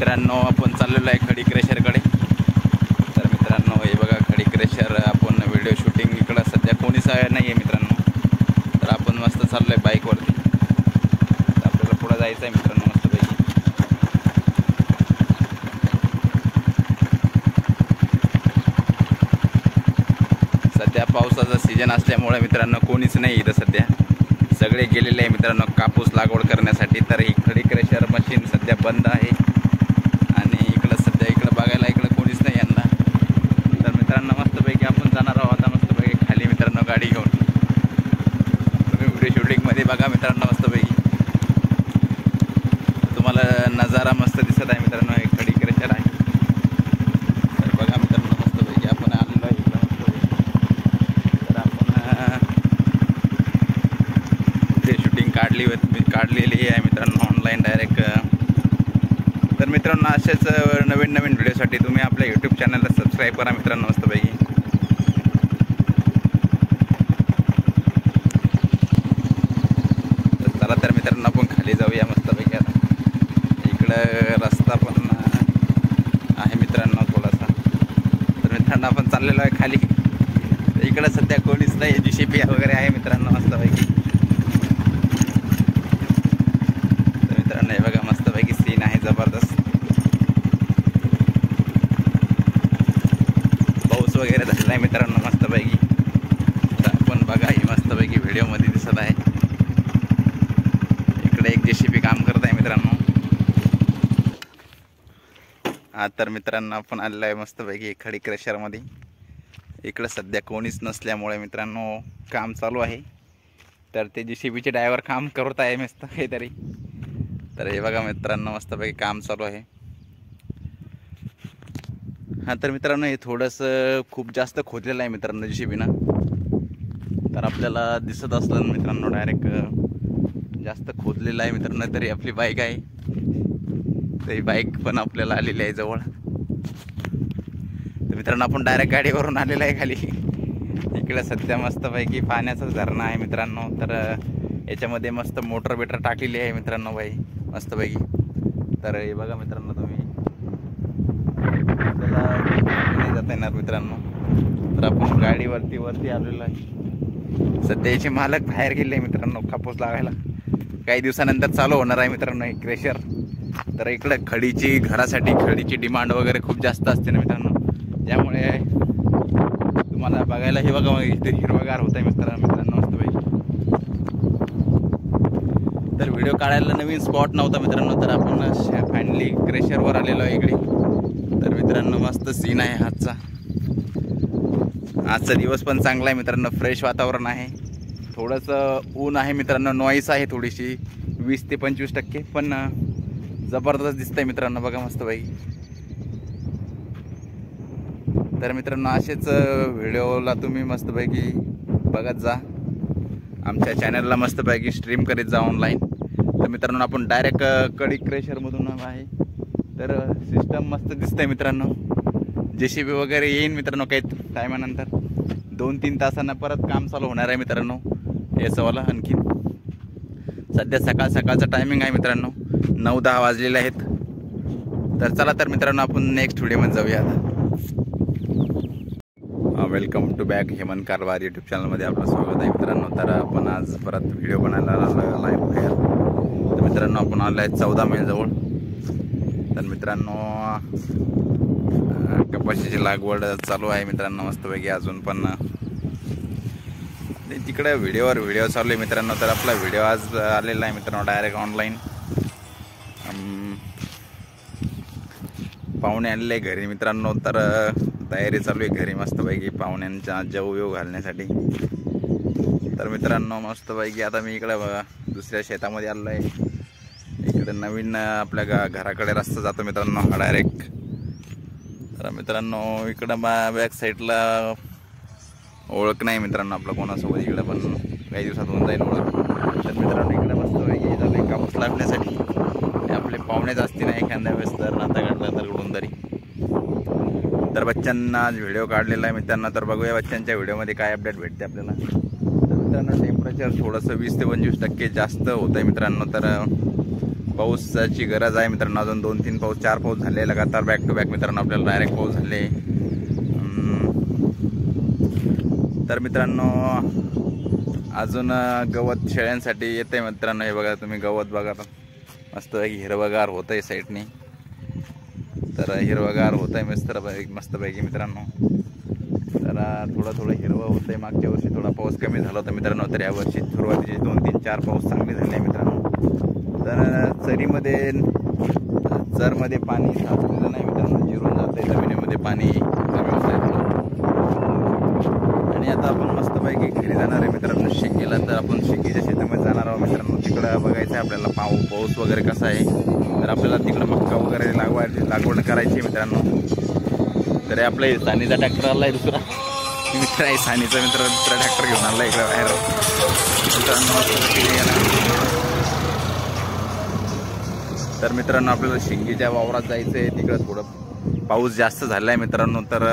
मित्रांनो आपण चाललेलो आहे खडी क्रेशरकडे। तर मित्रांनो हे बघा खडी क्रेशर, आपण व्हिडिओ शूटिंग इकडं सध्या कोणीच नाही आहे मित्रांनो। तर आपण मस्त चाललो आहे बाईकवरती। तर आपल्याला पुढे जायचं आहे मित्रांनो मस्तपैकी। सध्या पावसाचा सीजन असल्यामुळे मित्रांनो कोणीच नाही इथं सध्या, सगळे गेलेले आहे मित्रांनो कापूस लागवड करण्यासाठी। तर ही खडी क्रेशर मशीन सध्या बंद आहे आणि इकडं सध्या इकडं बघायला इकडं कोणीच नाही यांना। तर मित्रांनो मस्तपैकी आपण जाणार आहोत आता मस्तपैकी खाली मित्रांनो गाडी घेऊन। तुम्ही व्हिडिओ शूटिंगमध्ये बघा मित्रांनो मस्तपैकी, तुम्हाला नजारा मस्त दिसत आहे मित्रांनो। हे खडी क्रेशर आहे। तर बघा मित्रांनो मस्तपैकी आपण आलेलो आहे इकडं मस्तपैकी। तर आपण शूटिंग काढलेली आहे मित्रांनो ऑनलाईन डायरेक्ट। तर मित्रांनो असेच नवीन नवीन व्हिडिओसाठी तुम्ही आपल्या यूट्यूब चॅनलला सबस्क्राईब करा मित्रांनो मस्तपैकी। तर चला तर मित्रांनो आपण खाली जाऊया मस्तपैकी। आता इकडं रस्ता पण आहे मित्रांनो थोडासा। तर मित्रांनो आपण चाललेलो आहे खाली। इकडं सध्या कोणीच नाही, JCB वगैरे आहे मित्रांनो मस्तपैकी। हे बघा मस्तपैकी सीन आहे जबरदस्त। पाऊस वगैरे झाला आहे मित्रांनो मस्तपैकी। तर आपण बघा ही मस्तपैकी व्हिडिओमध्ये दिसत आहे। इकडे एक JCB काम करत आहे मित्रांनो। हा तर मित्रांनो आपण आलेलो आहे मस्तपैकी खडी क्रेशरमध्ये। इकडे सध्या कोणीच नसल्यामुळे मित्रांनो काम चालू आहे। तर ते JCBचे ड्रायव्हर काम करत आहे मस्त काहीतरी। तर हे बघा मित्रांनो मस्तपैकी काम चालू आहे। हा तर मित्रांनो हे थोडंसं खूप जास्त खोदलेलं आहे मित्रांनो JCB ना। तर आपल्याला दिसत असलं मित्रांनो डायरेक्ट जास्त खोदलेलं आहे मित्रांनो। तरी आपली बाईक आहे, तरी बाईक पण आपल्याला आलेली आहे जवळ। तर मित्रांनो आपण डायरेक्ट गाडीवरून आलेलं आहे खाली। इकडे सध्या मस्तपैकी पाण्याचा झरणा आहे मित्रांनो। तर याच्यामध्ये मस्त मोटर बिटर टाकलेली आहे मित्रांनो बाई मस्तपैकी। तर हे बघा मित्रांनो तुम्ही, आपल्याला नाही जाता येणार मित्रांनो। तर आपण गाडीवरती आलेलो आहे। सध्या याचे मालक बाहेर गेले आहे मित्रांनो कापूस लावायला। काही दिवसानंतर चालू होणार आहे मित्रांनो हे क्रेशर। तर इकडे खडीची घरासाठी खडीची डिमांड वगैरे खूप जास्त असते ना मित्रांनो, त्यामुळे तुम्हाला बघायला हे बघा इथे हिरवगार होत आहे मित्रांनो मस्तपैकी। तर व्हिडिओ काढायला नवीन स्पॉट नव्हता मित्रांनो। तर आपण फायनली क्रेशरवर आलेलो आहे इकडे। तर मित्रांनो मस्त सीन आहे आजचा। आजचा दिवस पण चांगला आहे मित्रांनो, फ्रेश वातावरण आहे। थोडंसं ऊन आहे मित्रांनो, नॉईस आहे थोडीशी 20 ते 25%, पण जबरदस्त दिसतंय मित्रांनो बघा मस्तपैकी। तर मित्रांनो असेच व्हिडिओला तुम्ही मस्तपैकी बघत जा, आमच्या चॅनलला मस्तपैकी स्ट्रीम करीत जा ऑनलाईन। तर मित्रांनो आपण डायरेक्ट खडी क्रेशरमधून आहे। तर सिस्टम मस्त दिसतंय मित्रांनो। JCB वगैरे येईन मित्रांनो काही टायमानंतर, 2-3 तासांना परत काम चालू होणार आहे मित्रांनो याचंवाला। आणखीन सध्या सकाळचा टायमिंग आहे मित्रांनो, 9-10 वाजलेले आहेत। तर चला तर मित्रांनो आपण नेक्स्ट व्हिडिओमध्ये जाऊया आता। Welcome to back Hemant Karwar YouTube चॅनलमध्ये आपलं स्वागत आहे मित्रांनो। तर आपण आज परत व्हिडिओ बनायला लाईव्ह बाहेर। तर मित्रांनो आपण आलो आहे 14 मैल जवळ। तर मित्रांनो कपाशीची लागवड चालू आहे मित्रांनो मस्तपैकी अजून पण। तिकडे व्हिडिओ चालू आहे मित्रांनो। तर आपला व्हिडिओ आज आलेला आहे मित्रांनो डायरेक्ट ऑनलाईन। पाहुणे आलेले आहे घरी मित्रांनो। तर तयारी चालू आहे घरी मस्तपैकी पाहुण्यांच्या जेव घालण्यासाठी। तर मित्रांनो मस्तपैकी आता मी इकडे दुसऱ्या शेतामध्ये आलो आहे। इकडे नवीन आपल्या घराकडे रस्ता जातो मित्रांनो हा डायरेक्ट। तर मित्रांनो इकडं बॅक साईडला ओळख नाही मित्रांनो आपलं कोणासोबत, इकडं पण काही दिवसात होऊन जाईल ओळख। तर मित्रांनो इकडे मस्तपैकी झालं कापूस लागण्यासाठी आपले पाहुणेच असते ना एखाद्या वेळेस तर नाता काढला तर कुठून तरी। तर बच्चांना आज व्हिडिओ काढलेला आहे मित्रांनो। तर बघूया बच्चांच्या व्हिडिओमध्ये काय अपडेट भेटते आपल्याला। तर मित्रांनो टेम्परेचर थोडंसं 20 ते 25% जास्त होतं आहे मित्रांनो। तर पाऊसाची गरज आहे मित्रांनो. अजून 2-3 पाऊस 4 पाऊस झाले लगातार बॅक टू बॅक मित्रांनो, आपल्याला डायरेक्ट पाऊस झाले. तर मित्रांनो अजून गवत शेळ्यांसाठी येते मित्रांनो. हे बघा तुम्ही गवत बघा मस्त हिरवगार होत आहे साईडनी. तर हिरवगार होत आहे मस्तपैकी मित्रांनो. तर थोडं हिरवं होतं आहे. मागच्या वर्षी थोडा पाऊस कमी झाला होता मित्रांनो, तर यावर्षी सुरुवातीचे 2-3-4 पाऊस चांगले झाले आहे मित्रांनो. तर चरमध्ये पाणी साचलेलं नाही मित्रांनो, जिरून जात आहे जमिनीमध्ये पाणी कमी होत आहे. आणि आता आपण मस्तपैकी घरी जाणार आहे मित्रांनो शेंगीला. तर आपण शेंगीच्या शेतामध्ये जाणार आहोत मित्रांनो. तिकडं बघायचं आहे आपल्याला पाऊस वगैरे कसा आहे. तर आपल्याला तिकडं मक्का वगैरे लागवड करायची मित्रांनो. तर आपल्या सानीचा ट्रॅक्टर आला आहे दुसरा मित्र आहे. सानीचा मित्र दुसरा ट्रॅक्टर घेऊन आला इकडं बाहेर मित्रांनो. तर मित्रांनो आपल्याला शेंगीच्या वावरात जायचं आहे. तिकडं थोडं पाऊस जास्त झाला आहे मित्रांनो. तर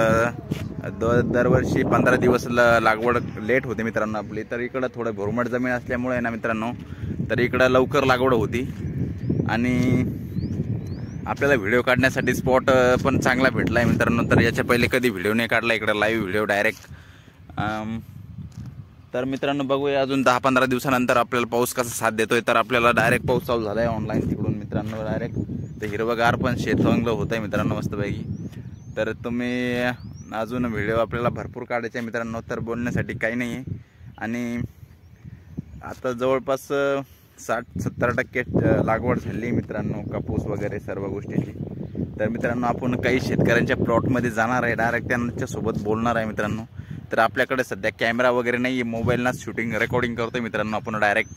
दरवर्षी 15 दिवस लागवड लेट होते मित्रांनो आपली. तर इकडं थोडं भुरमट जमीन असल्यामुळे ना मित्रांनो, तर इकडं लवकर लागवड होती. आणि आपल्याला व्हिडिओ काढण्यासाठी स्पॉट पण चांगला भेटला आहे मित्रांनो. तर याच्या पहिले कधी व्हिडिओ नाही काढला इकडं, लाईव्ह व्हिडिओ डायरेक्ट. तर मित्रांनो बघूया अजून 10-15 दिवसानंतर आपल्याला पाऊस कसा साथ देतोय. तर आपल्याला डायरेक्ट पाऊस चालू झाला आहे ऑनलाईन तिकडून मित्रांनो डायरेक्ट. तर हिरवगार पण शेत चांगलं होत आहे मित्रांनो मस्तपैकी. तर तुम्ही अजून व्हिडिओ आपल्याला भरपूर काढायचे आहे मित्रांनो. तर बोलण्यासाठी काही नाही आहे. आणि आता जवळपास 60-70% लागवड झाली मित्रांनो, कापूस वगैरे सर्व गोष्टीची. तर मित्रांनो आपण काही शेतकऱ्यांच्या प्लॉटमध्ये जाणार आहे, डायरेक्ट त्यांच्यासोबत बोलणार आहे मित्रांनो. तर आपल्याकडे सध्या कॅमेरा वगैरे नाही आहे, मोबाईलनाच शूटिंग रेकॉर्डिंग करतो मित्रांनो आपण. डायरेक्ट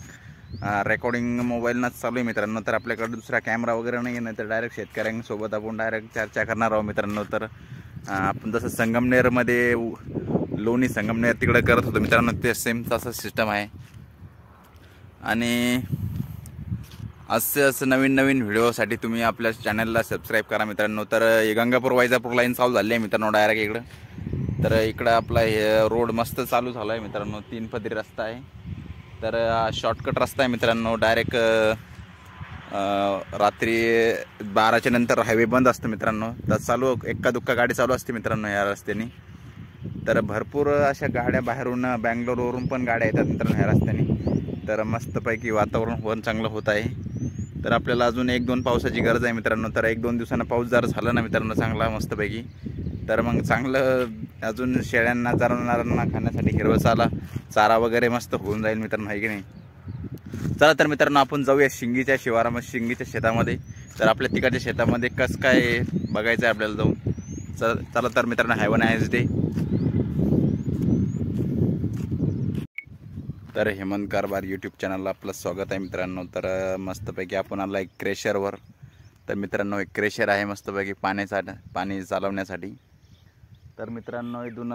रेकॉर्डिंग मोबाईलनाच चालू आहे मित्रांनो. तर आपल्याकडे दुसरा कॅमेरा वगैरे नाही आहे ना, तर डायरेक्ट शेतकऱ्यांसोबत आपण डायरेक्ट चर्चा करणार आहोत मित्रांनो. तर आपण जसं संगमनेरमध्ये लोणी संगमनेर तिकडे करत होतो मित्रांनो, ते सेम तसं सिस्टम आहे. आणि असं नवीन व्हिडिओसाठी तुम्ही आपल्या चॅनलला सबस्क्राईब करा मित्रांनो. तर गंगापूर वैजापूर लाईन चालू झाली आहे मित्रांनो डायरेक्ट इकडं. तर इकडं आपला हे रोड मस्त चालू झाला आहे मित्रांनो. 3 पदरी रस्ता आहे. तर शॉर्टकट रस्ता आहे मित्रांनो. डायरेक्ट रात्री 12च्या नंतर हायवे बंद असतं मित्रांनो. तर चालू एक्का दुक्का गाडी चालू असते मित्रांनो या रस्त्याने. तर भरपूर अशा गाड्या बाहेरून बँगलोरवरून पण गाड्या येतात मित्रांनो ह्या रस्त्याने. तर मस्तपैकी वातावरण पण चांगलं होत आहे. तर आपल्याला अजून 1-2 पावसाची गरज आहे मित्रांनो. तर 1-2 दिवसांना पाऊस जर झाला ना मित्रांनो चांगला मस्तपैकी, तर मग चांगलं अजून शेळ्यांना जनावरांना खाण्यासाठी हिरवा चारा वगैरे मस्त होऊन जाईल मित्रांनो, आहे की नाही. चला तर मित्रांनो आपण जाऊया शिंगीच्या शिवारामध्ये, शिंगीच्या शेतामध्ये. तर आपल्या तिकडच्या शेतामध्ये कसं काय बघायचं आहे आपल्याला जाऊन. चला तर मित्रांनो, हॅव अ नाईस डे. तर हेमंत कारभार यूट्यूब चॅनलला आपलं स्वागत आहे मित्रांनो. तर मस्तपैकी आपण आला एक क्रेशरवर. तर मित्रांनो एक क्रेशर आहे मस्तपैकी पाणी चालवण्यासाठी. तर मित्रांनो इथून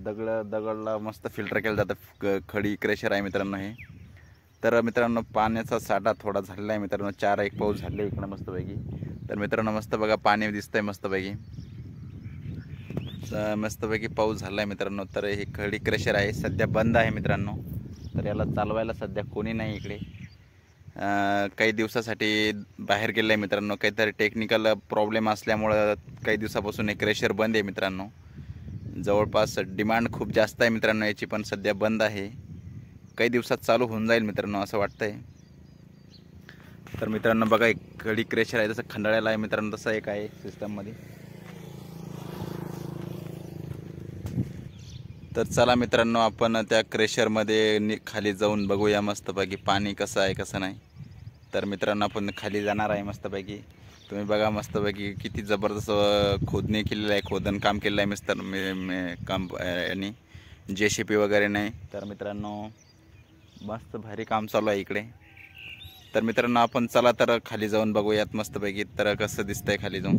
दगडला मस्त फिल्टर केलं जातं. खडी क्रेशर आहे मित्रांनो हे. तर मित्रांनो पाण्याचा साठा थोडा झालेला आहे मित्रांनो. 4-1 पाऊस झाले इकडं मस्तपैकी. तर मित्रांनो मस्त बघा पाणी दिसतंय मस्तपैकी पाऊस झाला आहे मित्रांनो. तर हे खडी क्रेशर आहे, सध्या बंद आहे मित्रांनो. तर याला चालवायला सध्या कोणी नाही इकडे. काही दिवसासाठी बाहेर गेलं आहे मित्रांनो. काहीतरी टेक्निकल प्रॉब्लेम असल्यामुळं काही दिवसापासून हे क्रेशर बंद आहे मित्रांनो. जवळपास डिमांड खूप जास्त आहे मित्रांनो याची, पण सध्या बंद आहे. काही दिवसात चालू होऊन जाईल मित्रांनो असं वाटतंय. तर मित्रांनो बघा एक खडी क्रेशर आहे, जसं खंडाळ्याला आहे मित्रांनो तसं एक आहे सिस्टममध्ये. तर चला मित्रांनो आपण त्या क्रेशरमध्ये खाली जाऊन बघूया मस्तपैकी पाणी कसं आहे कसं नाही. तर मित्रांनो आपण खाली जाणार आहे मस्तपैकी. तुम्ही बघा मस्तपैकी किती जबरदस्त खोदणी केलेलं आहे, खोदन काम केलेलं आहे काम आणि JCB वगैरे नाही. तर मित्रांनो मस्त भारी काम चालू आहे इकडे. तर मित्रांनो आपण चला तर खाली जाऊन बघूयात मस्तपैकी तर कसं दिसतंय खाली जाऊन.